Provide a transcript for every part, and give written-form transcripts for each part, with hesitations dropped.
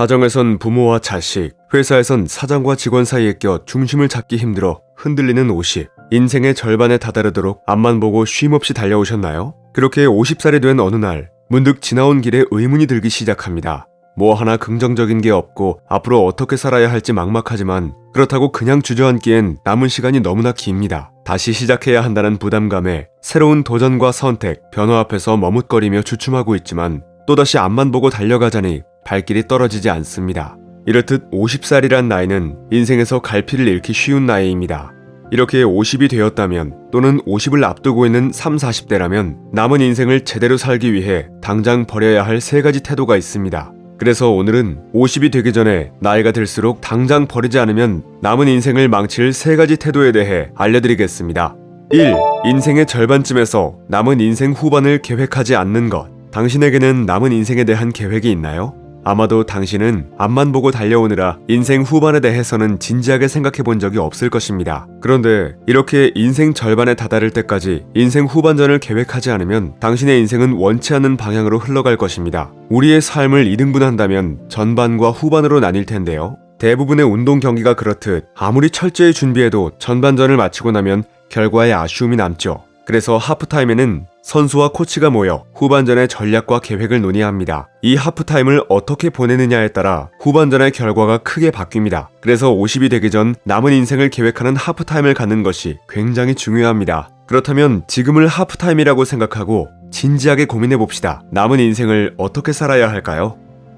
가정에선 부모와 자식, 회사에선 사장과 직원 사이에 껴 중심을 잡기 힘들어 흔들리는 50. 인생의 절반에 다다르도록 앞만 보고 쉼없이 달려오셨나요? 그렇게 50살이 된 어느 날 문득 지나온 길에 의문이 들기 시작합니다. 뭐 하나 긍정적인 게 없고 앞으로 어떻게 살아야 할지 막막하지만 그렇다고 그냥 주저앉기엔 남은 시간이 너무나 깁니다. 다시 시작해야 한다는 부담감에 새로운 도전과 선택, 변화 앞에서 머뭇거리며 주춤하고 있지만 또다시 앞만 보고 달려가자니 발길이 떨어지지 않습니다. 이렇듯 50살이란 나이는 인생에서 갈피를 잃기 쉬운 나이입니다. 이렇게 50이 되었다면 또는 50을 앞두고 있는 30, 40대라면 남은 인생을 제대로 살기 위해 당장 버려야 할 3가지 태도가 있습니다. 그래서 오늘은 50이 되기 전에 나이가 들수록 당장 버리지 않으면 남은 인생을 망칠 3가지 태도에 대해 알려드리겠습니다. 1. 인생의 절반쯤에서 남은 인생 후반을 계획하지 않는 것. 당신에게는 남은 인생에 대한 계획이 있나요? 아마도 당신은 앞만 보고 달려오느라 인생 후반에 대해서는 진지하게 생각해 본 적이 없을 것입니다. 그런데 이렇게 인생 절반에 다다를 때까지 인생 후반전을 계획하지 않으면 당신의 인생은 원치 않는 방향으로 흘러갈 것입니다. 우리의 삶을 2등분한다면 전반과 후반으로 나뉠 텐데요. 대부분의 운동 경기가 그렇듯 아무리 철저히 준비해도 전반전을 마치고 나면 결과에 아쉬움이 남죠. 그래서 하프타임에는 선수와 코치가 모여 후반전의 전략과 계획을 논의합니다. 이 하프타임을 어떻게 보내느냐에 따라 후반전의 결과가 크게 바뀝니다. 그래서 50이 되기 전 남은 인생을 계획하는 하프타임을 갖는 것이 굉장히 중요합니다. 그렇다면 지금을 하프타임이라고 생각하고 진지하게 고민해봅시다. 남은 인생을 어떻게 살아야 할까요?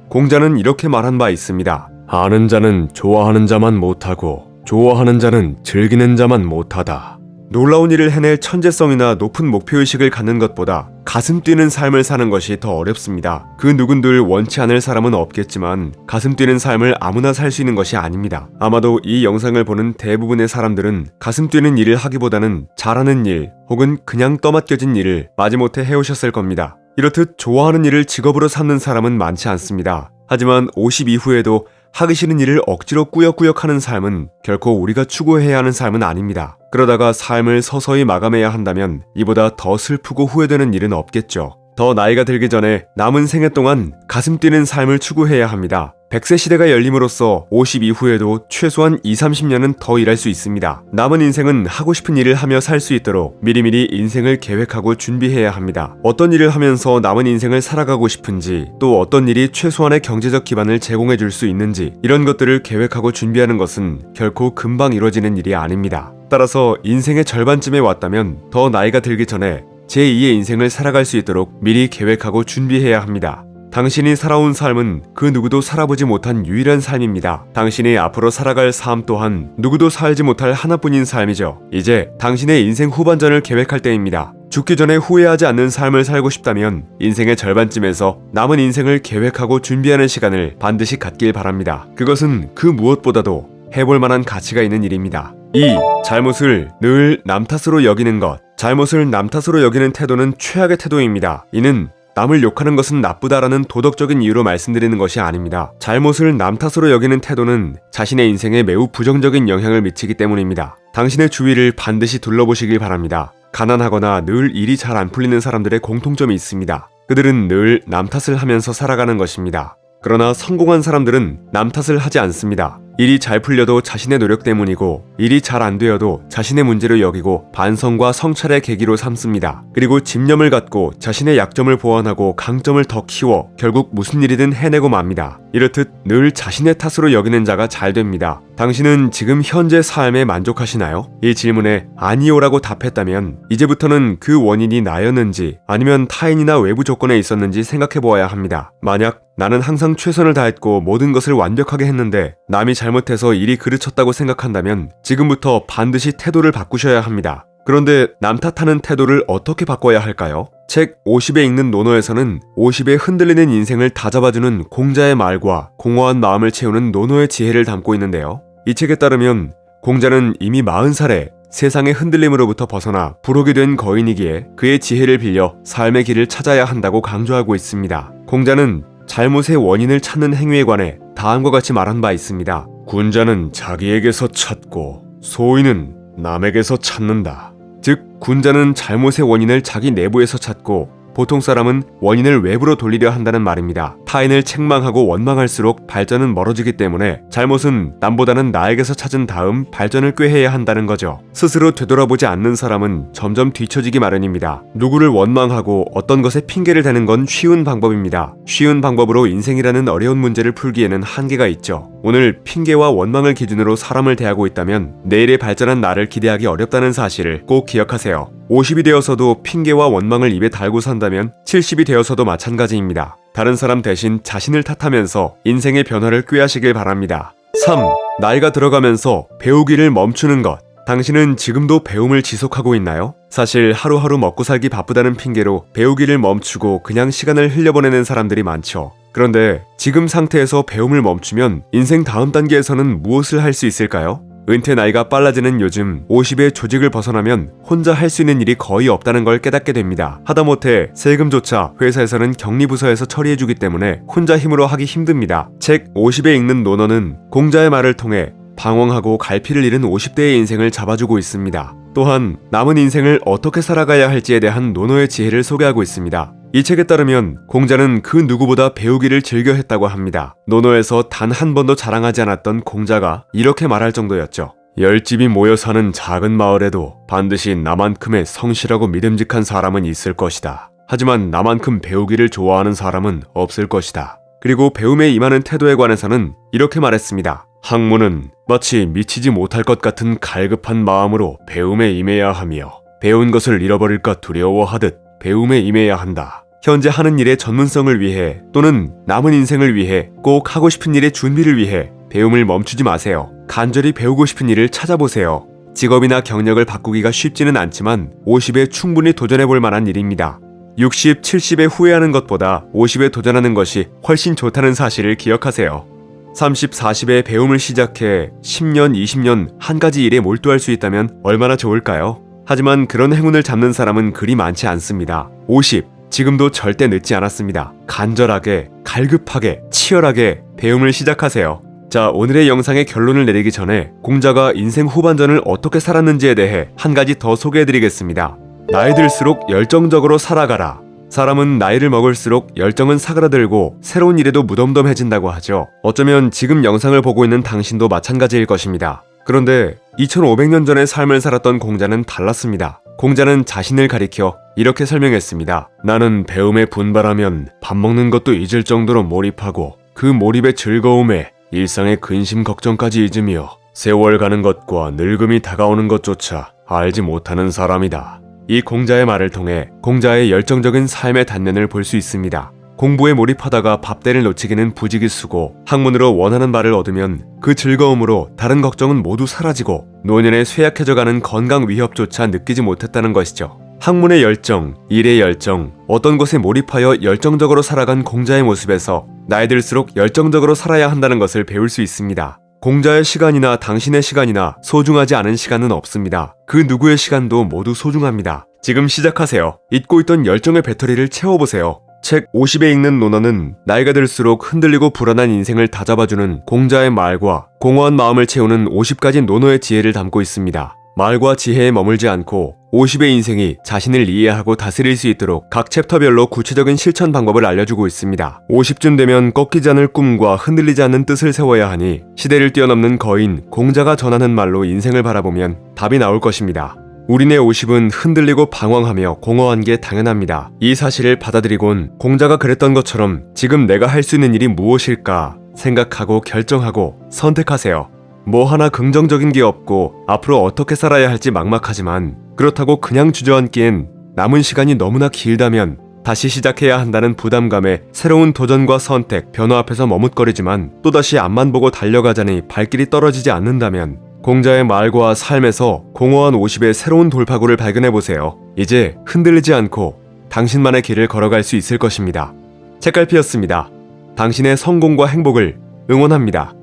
공자는 이렇게 말한 바 있습니다. 아는 자는 좋아하는 자만 못하고 좋아하는 자는 즐기는 자만 못하다. 놀라운 일을 해낼 천재성이나 높은 목표의식을 갖는 것보다 가슴 뛰는 삶을 사는 것이 더 어렵습니다. 그 누군들 원치 않을 사람은 없겠지만 가슴 뛰는 삶을 아무나 살 수 있는 것이 아닙니다. 아마도 이 영상을 보는 대부분의 사람들은 가슴 뛰는 일을 하기보다는 잘하는 일 혹은 그냥 떠맡겨진 일을 마지못해 해오셨을 겁니다. 이렇듯 좋아하는 일을 직업으로 삼는 사람은 많지 않습니다. 하지만 50 이후에도 하기 싫은 일을 억지로 꾸역꾸역 하는 삶은 결코 우리가 추구해야 하는 삶은 아닙니다. 그러다가 삶을 서서히 마감해야 한다면 이보다 더 슬프고 후회되는 일은 없겠죠. 더 나이가 들기 전에 남은 생애 동안 가슴 뛰는 삶을 추구해야 합니다. 100세 시대가 열림으로써 50 이후에도 최소한 20-30년은 더 일할 수 있습니다. 남은 인생은 하고 싶은 일을 하며 살 수 있도록 미리미리 인생을 계획하고 준비해야 합니다. 어떤 일을 하면서 남은 인생을 살아가고 싶은지, 또 어떤 일이 최소한의 경제적 기반을 제공해 줄 수 있는지, 이런 것들을 계획하고 준비하는 것은 결코 금방 이루어지는 일이 아닙니다. 따라서 인생의 절반쯤에 왔다면 더 나이가 들기 전에 제2의 인생을 살아갈 수 있도록 미리 계획하고 준비해야 합니다. 당신이 살아온 삶은 그 누구도 살아보지 못한 유일한 삶입니다. 당신이 앞으로 살아갈 삶 또한 누구도 살지 못할 하나뿐인 삶이죠. 이제 당신의 인생 후반전을 계획할 때입니다. 죽기 전에 후회하지 않는 삶을 살고 싶다면 인생의 절반쯤에서 남은 인생을 계획하고 준비하는 시간을 반드시 갖길 바랍니다. 그것은 그 무엇보다도 해볼 만한 가치가 있는 일입니다. 2. 잘못을 늘 남 탓으로 여기는 것. 잘못을 남 탓으로 여기는 태도는 최악의 태도입니다. 이는 남을 욕하는 것은 나쁘다라는 도덕적인 이유로 말씀드리는 것이 아닙니다. 잘못을 남 탓으로 여기는 태도는 자신의 인생에 매우 부정적인 영향을 미치기 때문입니다. 당신의 주위를 반드시 둘러보시길 바랍니다. 가난하거나 늘 일이 잘 안 풀리는 사람들의 공통점이 있습니다. 그들은 늘 남 탓을 하면서 살아가는 것입니다. 그러나 성공한 사람들은 남 탓을 하지 않습니다. 일이 잘 풀려도 자신의 노력 때문이고 일이 잘 안 되어도 자신의 문제로 여기고 반성과 성찰의 계기로 삼습니다. 그리고 집념을 갖고 자신의 약점을 보완하고 강점을 더 키워 결국 무슨 일이든 해내고 맙니다. 이렇듯 늘 자신의 탓으로 여기는 자가 잘 됩니다. 당신은 지금 현재 삶에 만족하시나요? 이 질문에 아니요라고 답했다면 이제부터는 그 원인이 나였는지 아니면 타인이나 외부 조건에 있었는지 생각해 보아야 합니다. 만약 나는 항상 최선을 다했고 모든 것을 완벽하게 했는데 남이 잘못해서 일이 그르쳤다고 생각한다면 지금부터 반드시 태도를 바꾸셔야 합니다. 그런데 남 탓하는 태도를 어떻게 바꿔야 할까요? 책 50에 읽는 논어에서는 50에 흔들리는 인생을 다잡아주는 공자의 말과 공허한 마음을 채우는 논어의 지혜를 담고 있는데요. 이 책에 따르면 공자는 이미 40살에 세상의 흔들림으로부터 벗어나 부록이 된 거인이기에 그의 지혜를 빌려 삶의 길을 찾아야 한다고 강조하고 있습니다. 공자는 잘못의 원인을 찾는 행위에 관해 다음과 같이 말한 바 있습니다. 군자는 자기에게서 찾고 소인은 남에게서 찾는다. 즉 군자는 잘못의 원인을 자기 내부에서 찾고 보통 사람은 원인을 외부로 돌리려 한다는 말입니다. 타인을 책망하고 원망할수록 발전은 멀어지기 때문에 잘못은 남보다는 나에게서 찾은 다음 발전을 꾀해야 한다는 거죠. 스스로 되돌아보지 않는 사람은 점점 뒤처지기 마련입니다. 누구를 원망하고 어떤 것에 핑계를 대는 건 쉬운 방법입니다. 쉬운 방법으로 인생이라는 어려운 문제를 풀기에는 한계가 있죠. 오늘 핑계와 원망을 기준으로 사람을 대하고 있다면 내일의 발전한 나를 기대하기 어렵다는 사실을 꼭 기억하세요. 50이 되어서도 핑계와 원망을 입에 달고 산다면 70이 되어서도 마찬가지입니다. 다른 사람 대신 자신을 탓하면서 인생의 변화를 꾀하시길 바랍니다. 3. 나이가 들어가면서 배우기를 멈추는 것. 당신은 지금도 배움을 지속하고 있나요? 사실 하루하루 먹고 살기 바쁘다는 핑계로 배우기를 멈추고 그냥 시간을 흘려보내는 사람들이 많죠. 그런데 지금 상태에서 배움을 멈추면 인생 다음 단계에서는 무엇을 할 수 있을까요? 은퇴 나이가 빨라지는 요즘 50의 조직을 벗어나면 혼자 할 수 있는 일이 거의 없다는 걸 깨닫게 됩니다. 하다못해 세금조차 회사에서는 격리부서에서 처리해주기 때문에 혼자 힘으로 하기 힘듭니다. 책 50에 읽는 논어는 공자의 말을 통해 방황하고 갈피를 잃은 50대의 인생을 잡아주고 있습니다. 또한 남은 인생을 어떻게 살아가야 할지에 대한 논어의 지혜를 소개하고 있습니다. 이 책에 따르면 공자는 그 누구보다 배우기를 즐겨 했다고 합니다. 논어에서 단 한 번도 자랑하지 않았던 공자가 이렇게 말할 정도였죠. 10집이 모여 사는 작은 마을에도 반드시 나만큼의 성실하고 믿음직한 사람은 있을 것이다. 하지만 나만큼 배우기를 좋아하는 사람은 없을 것이다. 그리고 배움에 임하는 태도에 관해서는 이렇게 말했습니다. 학문은 마치 미치지 못할 것 같은 갈급한 마음으로 배움에 임해야 하며 배운 것을 잃어버릴까 두려워하듯 배움에 임해야 한다. 현재 하는 일의 전문성을 위해 또는 남은 인생을 위해 꼭 하고 싶은 일의 준비를 위해 배움을 멈추지 마세요. 간절히 배우고 싶은 일을 찾아보세요. 직업이나 경력을 바꾸기가 쉽지는 않지만 50에 충분히 도전해볼 만한 일입니다. 60, 70에 후회하는 것보다 50에 도전하는 것이 훨씬 좋다는 사실을 기억하세요. 30, 40에 배움을 시작해 10년, 20년 한 가지 일에 몰두할 수 있다면 얼마나 좋을까요? 하지만 그런 행운을 잡는 사람은 그리 많지 않습니다. 50, 지금도 절대 늦지 않았습니다. 간절하게, 갈급하게, 치열하게 배움을 시작하세요. 자, 오늘의 영상의 결론을 내리기 전에 공자가 인생 후반전을 어떻게 살았는지에 대해 한 가지 더 소개해드리겠습니다. 나이 들수록 열정적으로 살아가라. 사람은 나이를 먹을수록 열정은 사그라들고 새로운 일에도 무덤덤해진다고 하죠. 어쩌면 지금 영상을 보고 있는 당신도 마찬가지일 것입니다. 그런데 2500년 전의 삶을 살았던 공자는 달랐습니다. 공자는 자신을 가리켜 이렇게 설명했습니다. 나는 배움에 분발하면 밥 먹는 것도 잊을 정도로 몰입하고 그 몰입의 즐거움에 일상의 근심 걱정까지 잊으며 세월 가는 것과 늙음이 다가오는 것조차 알지 못하는 사람이다. 이 공자의 말을 통해 공자의 열정적인 삶의 단면을 볼 수 있습니다. 공부에 몰입하다가 밥대를 놓치기는 부지기수고 학문으로 원하는 바를 얻으면 그 즐거움으로 다른 걱정은 모두 사라지고 노년에 쇠약해져가는 건강 위협조차 느끼지 못했다는 것이죠. 학문의 열정, 일의 열정, 어떤 것에 몰입하여 열정적으로 살아간 공자의 모습에서 나이 들수록 열정적으로 살아야 한다는 것을 배울 수 있습니다. 공자의 시간이나 당신의 시간이나 소중하지 않은 시간은 없습니다. 그 누구의 시간도 모두 소중합니다. 지금 시작하세요. 잊고 있던 열정의 배터리를 채워보세요. 책 50에 읽는 논어는 나이가 들수록 흔들리고 불안한 인생을 다잡아주는 공자의 말과 공허한 마음을 채우는 50가지 논어의 지혜를 담고 있습니다. 말과 지혜에 머물지 않고 50의 인생이 자신을 이해하고 다스릴 수 있도록 각 챕터별로 구체적인 실천 방법을 알려주고 있습니다. 50쯤 되면 꺾이지 않을 꿈과 흔들리지 않는 뜻을 세워야 하니 시대를 뛰어넘는 거인 공자가 전하는 말로 인생을 바라보면 답이 나올 것입니다. 우리네 50은 흔들리고 방황하며 공허한 게 당연합니다. 이 사실을 받아들이곤 공자가 그랬던 것처럼 지금 내가 할 수 있는 일이 무엇일까 생각하고 결정하고 선택하세요. 뭐 하나 긍정적인 게 없고 앞으로 어떻게 살아야 할지 막막하지만 그렇다고 그냥 주저앉기엔 남은 시간이 너무나 길다면 다시 시작해야 한다는 부담감에 새로운 도전과 선택, 변화 앞에서 머뭇거리지만 또다시 앞만 보고 달려가자니 발길이 떨어지지 않는다면 공자의 말과 삶에서 공허한 50의 새로운 돌파구를 발견해보세요. 이제 흔들리지 않고 당신만의 길을 걸어갈 수 있을 것입니다. 책갈피였습니다. 당신의 성공과 행복을 응원합니다.